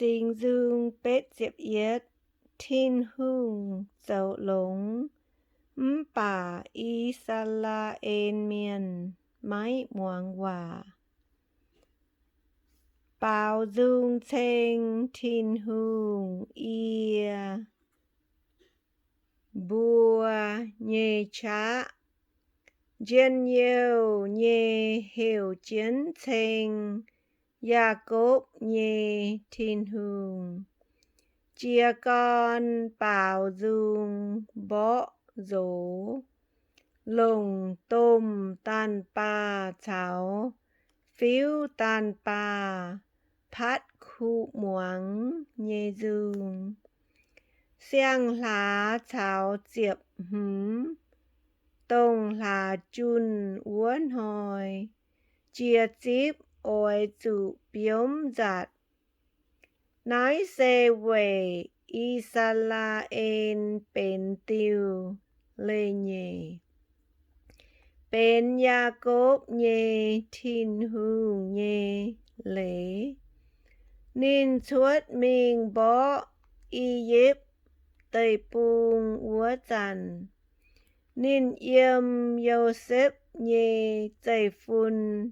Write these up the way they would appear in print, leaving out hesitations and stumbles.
Sinh dương bết diệp yết, thiên hương dậu lống, bà y sa la en miền, máy muang hòa. Bao dương chênh thiên hương ia, bùa nhê chá, dân yêu nhê hiểu chiến chênh, gia cốp nhê thiên hương. Chia con bảo dung bó dỗ, lồng tôm tan pa cháu, phiếu tan pa, phát khu muang nhê dương. Xiang lá cháu diệp tông là chun uốn hồi, chia chíp ôi chủ biếm giặt. Nói xe về y sa la en bên tiêu lê nhề. Bên gia cốp nhề thiên hương nhề lễ. Nên chuốt mình bó y dếp tây bùng úa dần. Nên yếm yêu xếp nhề tây phun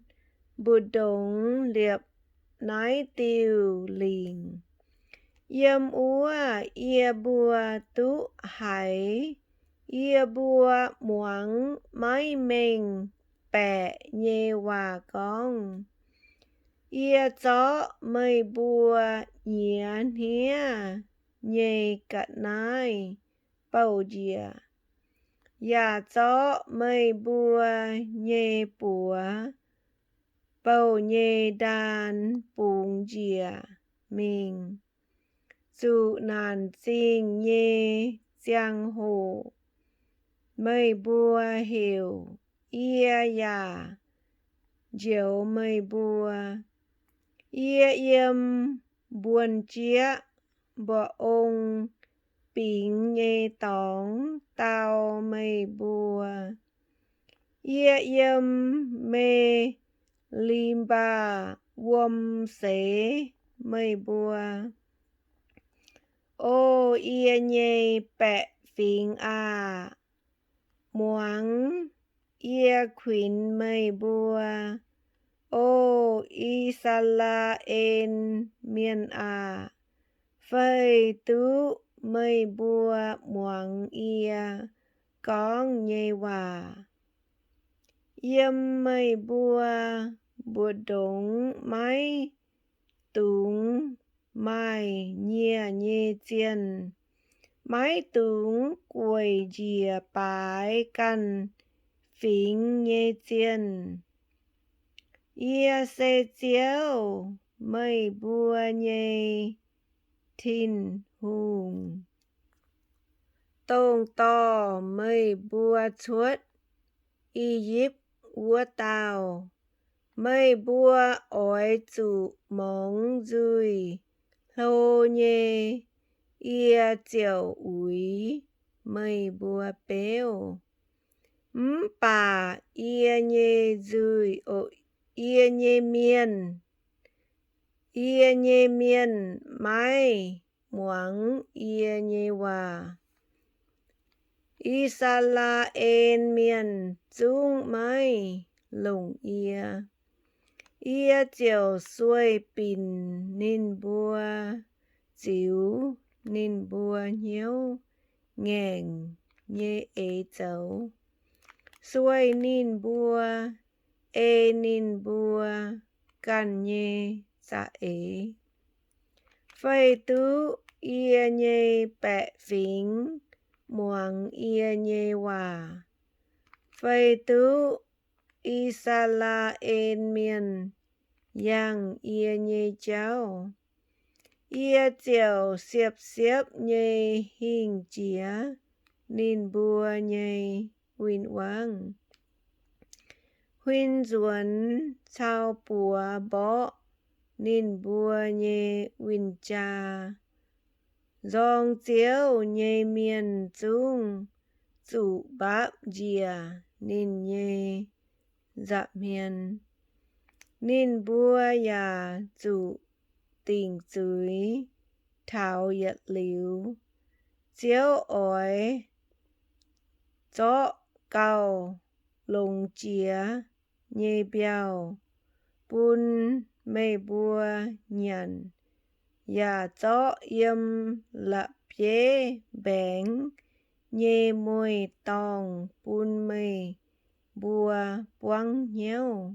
bù đống liệp nói tiêu lình. Yếm úa ia bùa tú hải, ia bùa muang máy mình bẻ nhê hòa con. Ia chó mây bùa nhía nhía, nhê cận nai bầu dìa. Ia chó mây bùa nhê bùa, bầu nhê đàn bùng dìa mình. Dù nàn xin nhê giang hồ, mây bùa hiểu ia ya, diệu mây bùa. Ia yếm buồn chia, bỏ ông bình nhê tóng tao mây bùa. Ia yếm mê lim ba vôm xế mây bùa. Ô ia nhê bẹ phình à, muang ia khuyến mây bùa. Ô y sa la en miền à, phây tú mây bùa muang ia, con nhê hòa. Yếm mây bùa, bùa đống máy, túng mai nhia nhê chiên. Máy túng quầy dìa bái căn, phình nhê chiên. Ia xe chiếu, mây bùa nhê, thiên hùng. Tông to mây bùa chuốt, y díp úa tàu. Mây bùa ôi chủ mong dùi, lô nhê, ia chiều úi, mây bùa béo. Bà ia nhê dùi ôi, ia nhê miên. Ia nhê miên mai, muang ia nhê hòa. Y sa la en miên dung mai, lồng ia. Ia chiều xuôi bình nên bùa, chiếu nên bùa nhiêu, ngèn nhê ế cháu. Xuôi nên bùa, ê nên bùa, căn nhê dạ ế. Phây tú ia nhê bẹ phình, muang ia nhê hòa. Phây tú y sa la en miền, yang ia nhê cháu. Ia chiều xiếp xiếp nhê hình chía, nên bùa nhê huynh quang. Huynh duẩn chào bùa bó, nên bùa nhê huynh cha. Dòng chiếu nhê miền dung, chủ báp dìa nên nhê dạp hiền. Nên bùa ya chủ tình dưới thảo yết liu chiếu ỏi gió cao lồng chia nhê biao bun mê bùa nhận ya gió yếm lập chế bén nhê môi tòng bun mê bùa buông nhéo